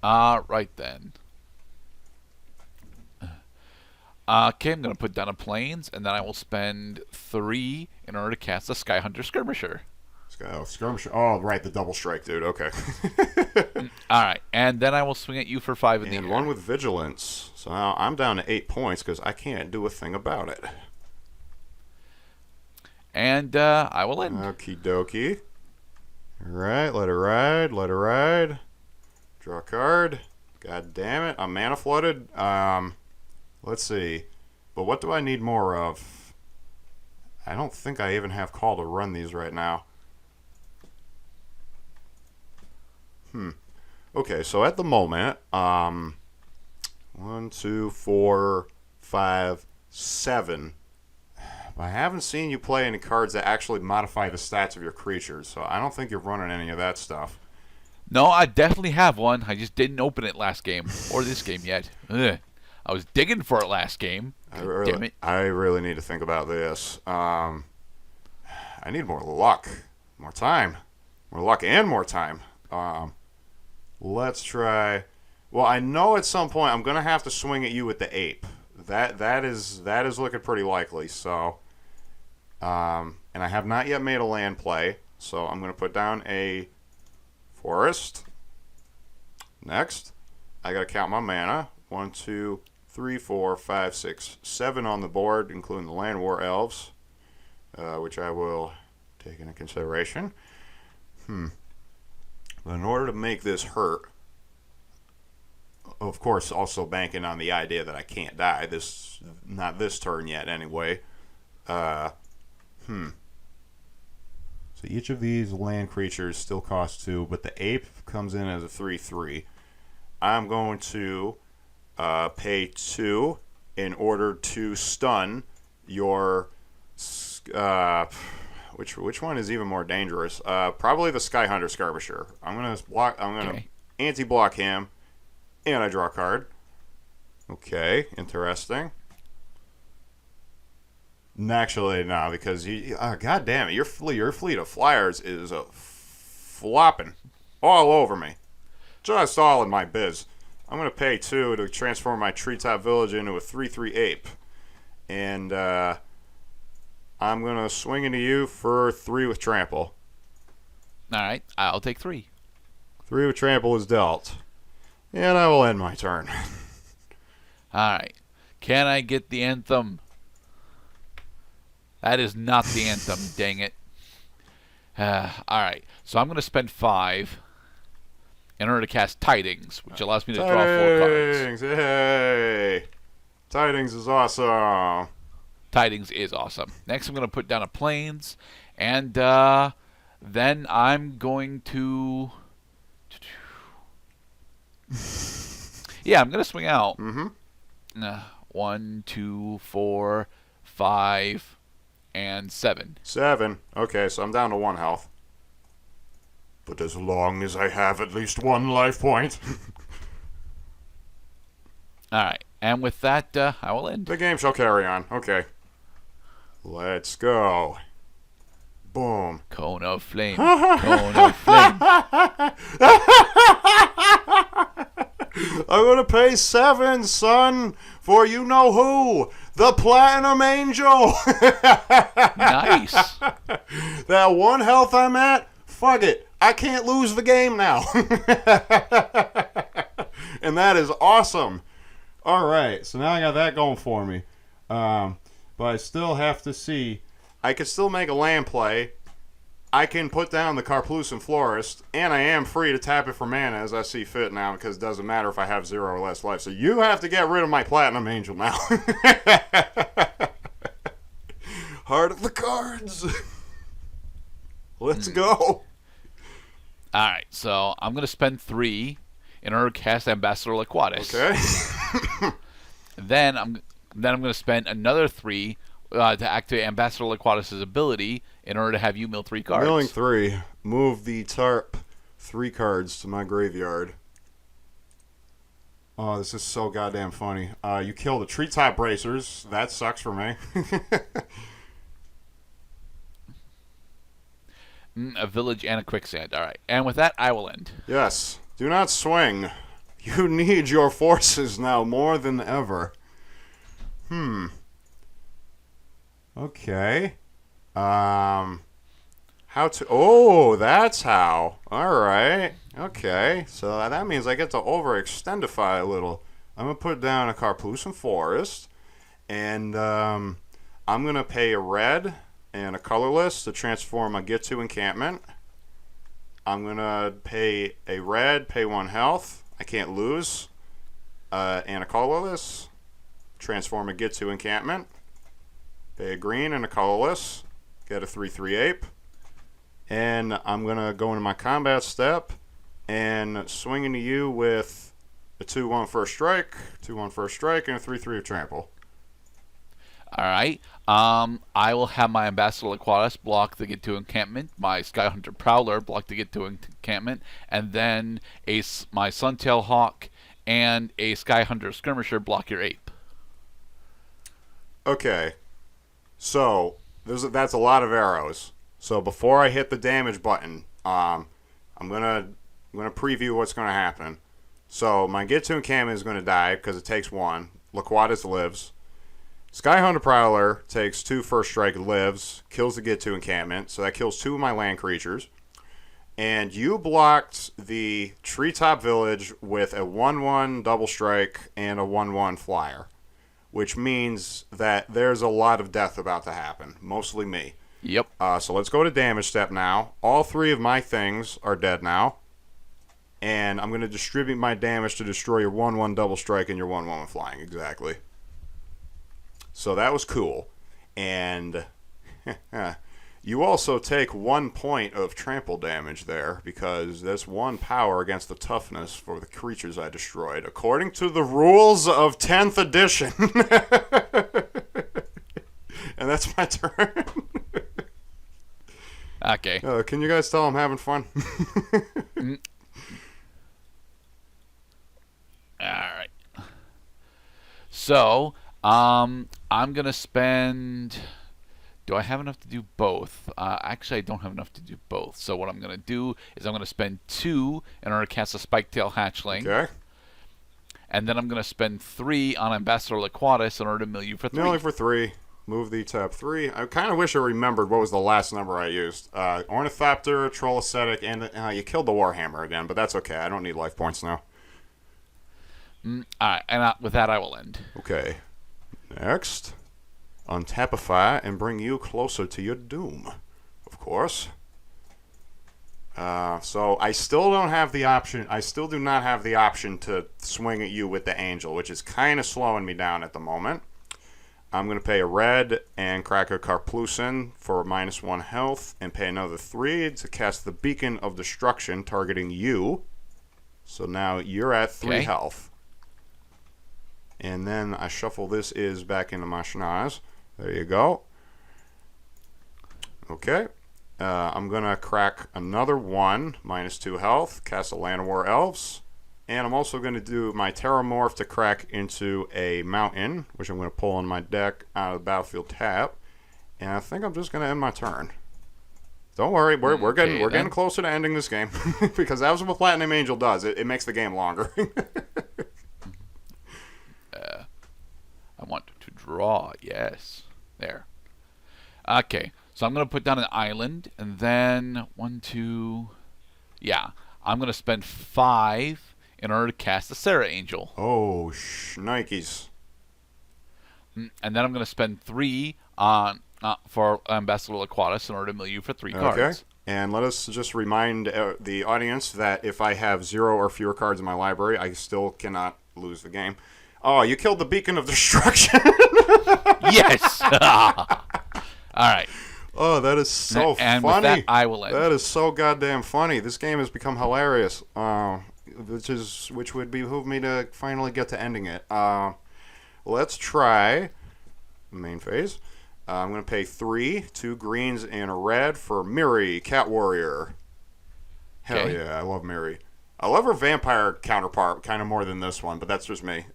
Right then. Okay, I'm going to put down a plains, and then I will spend 3 in order to cast a Skyhunter Skirmisher. Skirmisher. Oh, right, the double strike, dude. Okay. Alright, and then I will swing at you for 5 in the And air. one with vigilance. So now I'm down to 8 points because I can't do a thing about it. And I will end. Okie dokie. Alright, let it ride, let it ride. Draw a card. God damn it, I'm mana flooded. Let's see. But what do I need more of? I don't think I even have call to run these right now. Okay, so at the moment, 1, 2, 4, 5, 7. I haven't seen you play any cards that actually modify the stats of your creatures, so I don't think you're running any of that stuff. No, I definitely have one. I just didn't open it last game, or this game yet. Ugh. I was digging for it last game. Damn it. I really need to think about this. I need more luck, more time. More luck and more time. Let's try. Well, I know at some point I'm gonna have to swing at you with the ape. That is looking pretty likely. So, and I have not yet made a land play, so I'm gonna put down a forest. Next, I gotta count my mana. 1, 2, 3, 4, 5, 6, 7 on the board, including the land war elves, which I will take into consideration. But in order to make this hurt, of course, also banking on the idea that I can't die. Not this turn yet, anyway. So each of these land creatures still cost 2, but the ape comes in as a 3/3. I'm going to pay 2 in order to stun your. Which one is even more dangerous? Probably the Skyhunter Skirmisher. I'm gonna anti-block him, and I draw a card. Okay, interesting. Actually, no, because God damn it, your fleet of flyers is flopping all over me, just all in my biz. I'm gonna pay 2 to transform my treetop village into a 3/3 ape, and I'm going to swing into you for 3 with trample. Alright, I'll take 3. 3 with trample is dealt. And I will end my turn. Alright. Can I get the anthem? That is not the anthem, dang it. Alright, so I'm going to spend 5 in order to cast Tidings, which allows me to draw 4 cards. Tidings, hey! Tidings is awesome. Tidings is awesome. Next, I'm going to put down a plains, and then I'm going to. Yeah, I'm going to swing out. 1, 2, 4, 5, and 7. 7. Okay, so I'm down to 1 health. But as long as I have at least 1 life point. Alright, and with that, I will end. The game shall carry on. Okay. Let's go. Boom. Cone of flame. Cone of flame. I'm gonna pay 7, son, for you know who. The Platinum Angel. Nice. That 1 health I'm at, fuck it. I can't lose the game now. And that is awesome. Alright, so now I got that going for me. But I still have to see. I can still make a land play. I can put down the Karplusan Florist, and I am free to tap it for mana as I see fit now, because it doesn't matter if I have 0 or less life. So you have to get rid of my Platinum Angel now. Heart of the cards. Let's go. Alright, so I'm going to spend 3 in order to cast Ambassador Laquatus. Okay. Then I'm going to spend another 3 to activate Ambassador Laquatus' ability in order to have you mill 3 cards. Milling 3. Move the tarp 3 cards to my graveyard. Oh, this is so goddamn funny. You kill the Treetop Bracers. That sucks for me. A village and a quicksand. Alright, and with that, I will end. Yes. Do not swing. You need your forces now more than ever. Okay. How to... Oh, that's how. All right. Okay. So that means I get to overextendify a little. I'm going to put down a Carplucent Forest. And I'm going to pay a red and a colorless to transform a Get To encampment. I'm going to pay a red, pay 1 health. I can't lose. And a colorless. Transform a Get To encampment. Pay a green and a colorless. Get a 3/3 ape. And I'm going to go into my combat step and swing into you with a 2/1 first strike, 2/1 first strike, and a 3/3 of trample. All right. I will have my Ambassador Laquatus block the Get To encampment, my Skyhunter Prowler block the Get To encampment, and then my Suntail Hawk and a Skyhunter Skirmisher block your ape. Okay. So that's a lot of arrows. So before I hit the damage button, I'm gonna preview what's gonna happen. So my Get To encampment is gonna die because it takes 1. Laquatus lives. Skyhunter Prowler takes 2 first strike, lives, kills the Get To encampment, so that kills 2 of my land creatures. And you blocked the Treetop Village with a 1/1 double strike and a 1/1 flyer, which means that there's a lot of death about to happen, mostly me. Yep. So let's go to damage step now. All 3 of my things are dead now. And I'm going to distribute my damage to destroy your 1/1 double strike and your 1/1 flying, exactly. So that was cool. And you also take 1 point of trample damage there because that's 1 power against the toughness for the creatures I destroyed, according to the rules of 10th edition. And that's my turn. Okay. Can you guys tell I'm having fun? All right. So, I'm going to spend... Do I have enough to do both? Actually, I don't have enough to do both. So what I'm going to do is I'm going to spend 2 in order to cast a Spiketail Hatchling. Okay. And then I'm going to spend 3 on Ambassador Laquatus in order to mill you for 3. Only for 3. Move the tab 3. I kind of wish I remembered what was the last number I used. Ornithopter, Troll Ascetic, and you killed the Warhammer again, but that's okay. I don't need life points now. All right, and with that, I will end. Okay. Next, untapify and bring you closer to your doom, of course. So I still don't have the option. I still do not have the option to swing at you with the Angel, which is kind of slowing me down at the moment. I'm going to pay a red and crack a Carplucent for -1 health and pay another 3 to cast the Beacon of Destruction targeting you. So now you're at 3 health. And then I shuffle this back into my schnoz. There you go. Okay. I'm going to crack another 1, -2 health, cast a Land of War Elves. And I'm also going to do my Terramorph to crack into a mountain, which I'm going to pull on my deck out of the battlefield tap. And I think I'm just going to end my turn. Don't worry, we're getting closer to ending this game because that was what Platinum Angel does. It makes the game longer. I want to draw. Yes, there. Okay, so I'm going to put down an island, and then 1, 2. Yeah, I'm going to spend 5 in order to cast the Sarah Angel. Oh, Nikes. And then I'm going to spend 3 on for Ambassador Laquatus in order to mill you for 3 cards. Okay. And let us just remind the audience that if I have 0 or fewer cards in my library, I still cannot lose the game. Oh, you killed the Beacon of Destruction. Yes. All right. Oh, that is so funny. And with that, I will end. That is so goddamn funny. This game has become hilarious. Which would behoove me to finally get to ending it. Let's try main phase. I'm going to pay 3, 2 greens and a red for Miri, Cat Warrior. Hell yeah, I love Miri. I love her vampire counterpart kind of more than this one, but that's just me.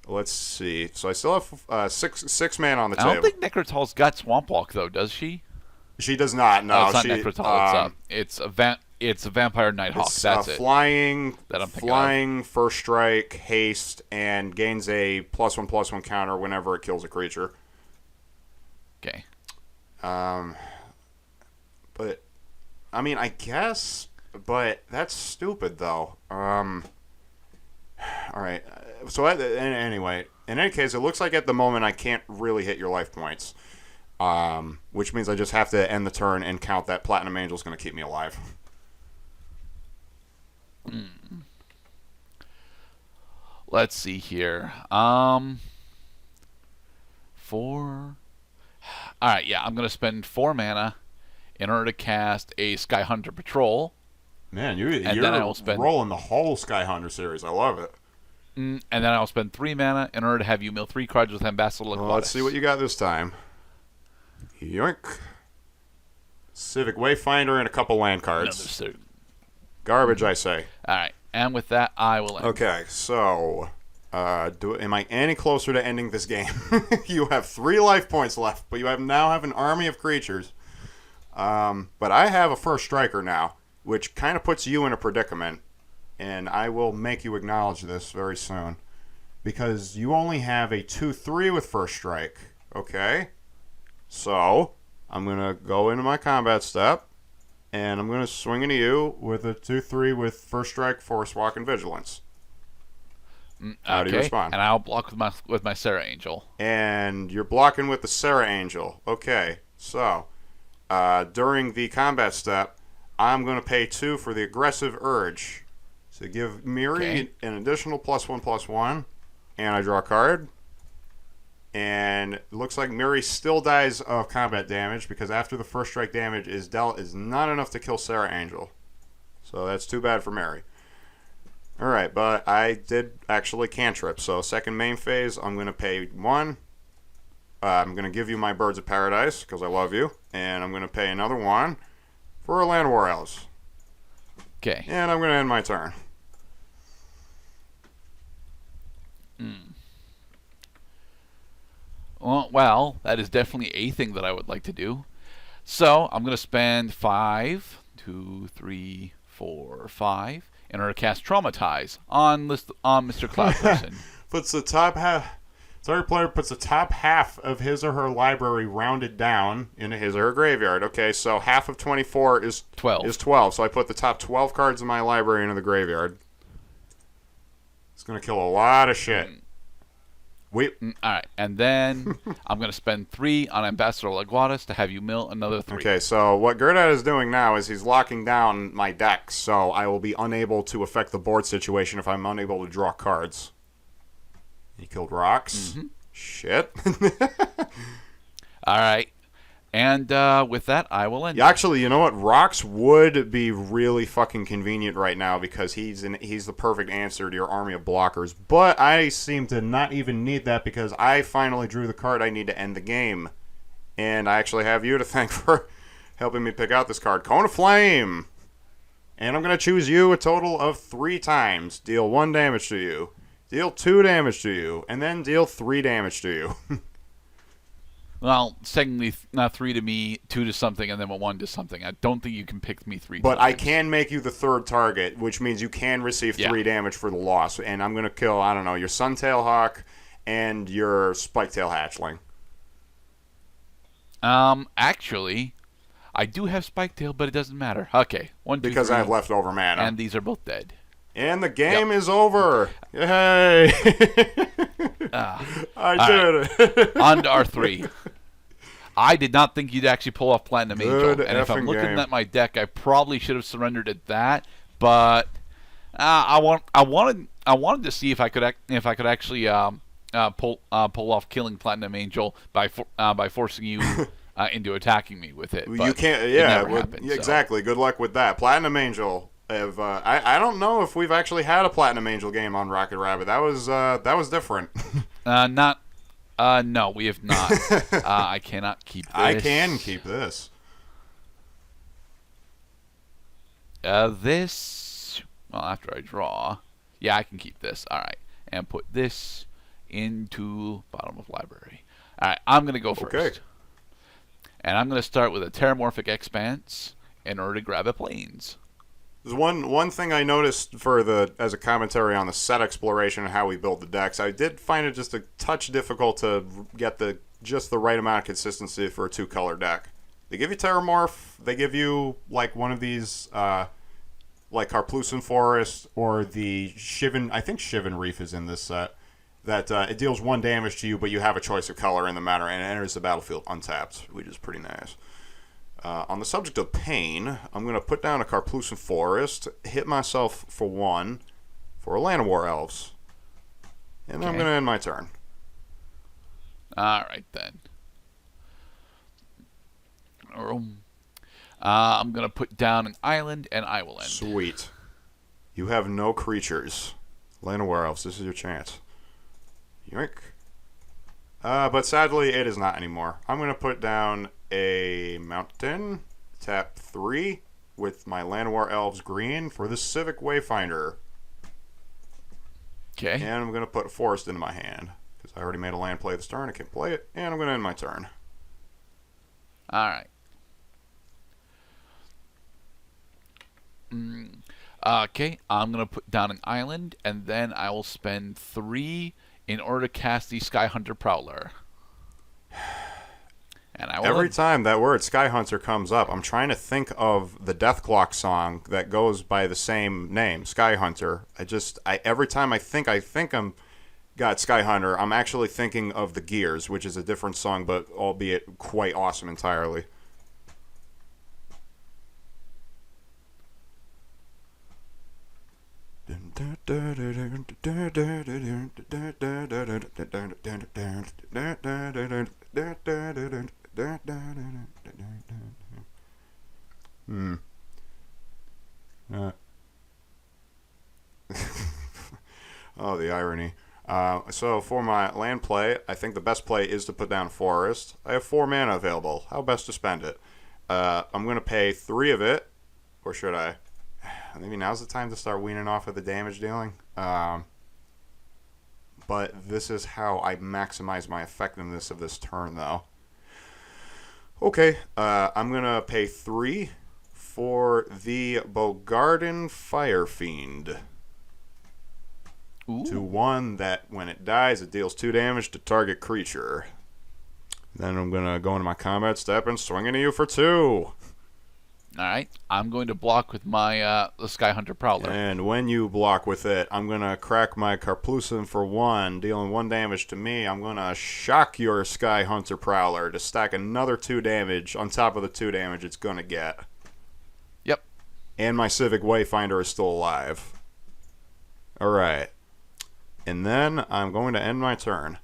Let's see. So I still have 6 man on the table. I don't think Necrotal's got Swamp Walk, though, does she? She does not. No, it's not Necrotal. It's a It's a Vampire Nighthawk. It's That's it. flying, That I'm thinking flying, first strike, haste, and gains a +1/+1 counter whenever it kills a creature. Okay. But I mean, I guess, but that's stupid though. All right. So anyway, in any case, it looks like at the moment I can't really hit your life points, which means I just have to end the turn and count that Platinum Angel's going to keep me alive. Let's see here. 4. All right, yeah, I'm going to spend 4 mana in order to cast a Sky Hunter Patrol. Man, you're then I will spend, rolling the whole Sky Hunter series. I love it. And then I'll spend 3 mana in order to have you mill 3 cards with Ambassador Aquatis. Well, let's see what you got this time. Yoink. Civic Wayfinder and a couple land cards. Garbage, I say. All right, and with that, I will end. Okay, so am I any closer to ending this game? You have 3 life points left, but you now have an army of creatures. But I have a first striker now, which kind of puts you in a predicament, and I will make you acknowledge this very soon, because you only have a 2/3 with first strike. Okay, so I'm gonna go into my combat step, and I'm gonna swing into you with a 2/3 with first strike, force walk, and vigilance. How do you respond? And I'll block with my Sarah Angel. And you're blocking with the Sarah Angel. Okay, so during the combat step, I'm going to pay 2 for the aggressive urge. So give Miri an additional +1/+1, and I draw a card. And it looks like Miri still dies of combat damage because after the first strike damage is dealt is not enough to kill Sarah Angel. So that's too bad for Miri. Alright, but I did actually cantrip. So second main phase, I'm going to pay 1. I'm going to give you my Birds of Paradise because I love you. And I'm going to pay another 1 for a Land War Elves. Okay. And I'm going to end my turn. Well, that is definitely a thing that I would like to do. So I'm going to spend 5, 2, 3, 4, 5 in order to cast Traumatize on Mr. Cloud Person. Puts the top half. Target player puts the top half of his or her library rounded down into his or her graveyard. Okay, so half of 24 is 12. Is 12. So I put the top 12 cards in my library into the graveyard. It's gonna kill a lot of shit. All right, and then I'm going to spend 3 on Ambassador Leguatus to have you mill another 3. Okay, so what Gerdad is doing now is he's locking down my deck, so I will be unable to affect the board situation if I'm unable to draw cards. He killed rocks. Shit. All right, and with that, I will end. Yeah, actually, you know what? Rocks would be really fucking convenient right now because he's the perfect answer to your army of blockers. But I seem to not even need that because I finally drew the card I need to end the game. And I actually have you to thank for helping me pick out this card. Cone of Flame! And I'm going to choose you a total of 3 times. Deal 1 damage to you. Deal 2 damage to you. And then deal 3 damage to you. Well, secondly, 3 to me, 2 to something, and then 1 to something. I don't think you can pick me 3 But times. I can make you the 3rd target, which means you can receive 3 damage for the loss. And I'm going to kill, I don't know, your Suntail Hawk and your Spiketail Hatchling. Actually, I do have Spiketail, but it doesn't matter. Okay, 1, 2, Because 3, I have leftover mana. and these are both dead. And the game is over. Yay! I did it. On to R3. I did not think you'd actually pull off Platinum Angel. And if I'm looking at my deck, I probably should have surrendered at that. But I wanted to see if I could actually pull off killing Platinum Angel by forcing you into attacking me with it. But you can't. it Yeah, never happened, exactly. Good luck with that. Platinum Angel. I don't know if we've actually had a Platinum Angel game on Rocket Rabbit. That was different. No, we have not. I cannot keep this. I can keep this. This. Well, after I draw, yeah, I can keep this. All right, and put this into bottom of library. All right, I'm gonna go first. Okay. And I'm gonna start with a Terramorphic Expanse in order to grab a Plains. There's one thing I noticed as a commentary on the set exploration and how we build the decks. I did find it just a touch difficult to get just the right amount of consistency for a 2-color deck. They give you Terramorph. They give you like one of these, like Karplusan Forest or the Shivan. I think Shivan Reef is in this set. That it deals 1 damage to you, but you have a choice of color in the matter, and it enters the battlefield untapped, which is pretty nice. On the subject of pain, I'm going to put down a Karplusan Forest, hit myself for 1 for a Land of War Elves. And then I'm going to end my turn. Alright then. I'm going to put down an island, and I will end. Sweet. You have no creatures. Land of War Elves, this is your chance. Yoink. But sadly, it is not anymore. I'm going to put down a mountain, tap 3 with my Land of War Elves green for the Civic Wayfinder. Okay. And I'm going to put a forest into my hand because I already made a land play this turn. I can't play it, and I'm going to end my turn. Alright. Okay, I'm going to put down an island, and then I will spend 3 in order to cast the Sky Hunter Prowler. And I will Every time that word Sky Hunter comes up, I'm trying to think of the Death Clock song that goes by the same name, Sky Hunter. Every time I think I'm got Sky Hunter, I'm actually thinking of the Gears, which is a different song, but albeit quite awesome entirely. Oh, the irony. So for my land play, I think the best play is to put down Forest. I have 4 mana available. How best to spend it? I'm going to pay 3 of it, or should I? Maybe now's the time to start weaning off of the damage dealing. But this is how I maximize my effectiveness of this turn, though. Okay, I'm going to pay 3 for the Bogarden Firefiend. Ooh. To 1 that when it dies, it deals 2 damage to target creature. Then I'm going to go into my combat step and swing into you for 2. Alright, I'm going to block with my the Sky Hunter Prowler. And when you block with it, I'm going to crack my Karplusan for 1, dealing 1 damage to me. I'm going to shock your Sky Hunter Prowler to stack another 2 damage on top of the 2 damage it's going to get. Yep. And my Civic Wayfinder is still alive. Alright. And then I'm going to end my turn.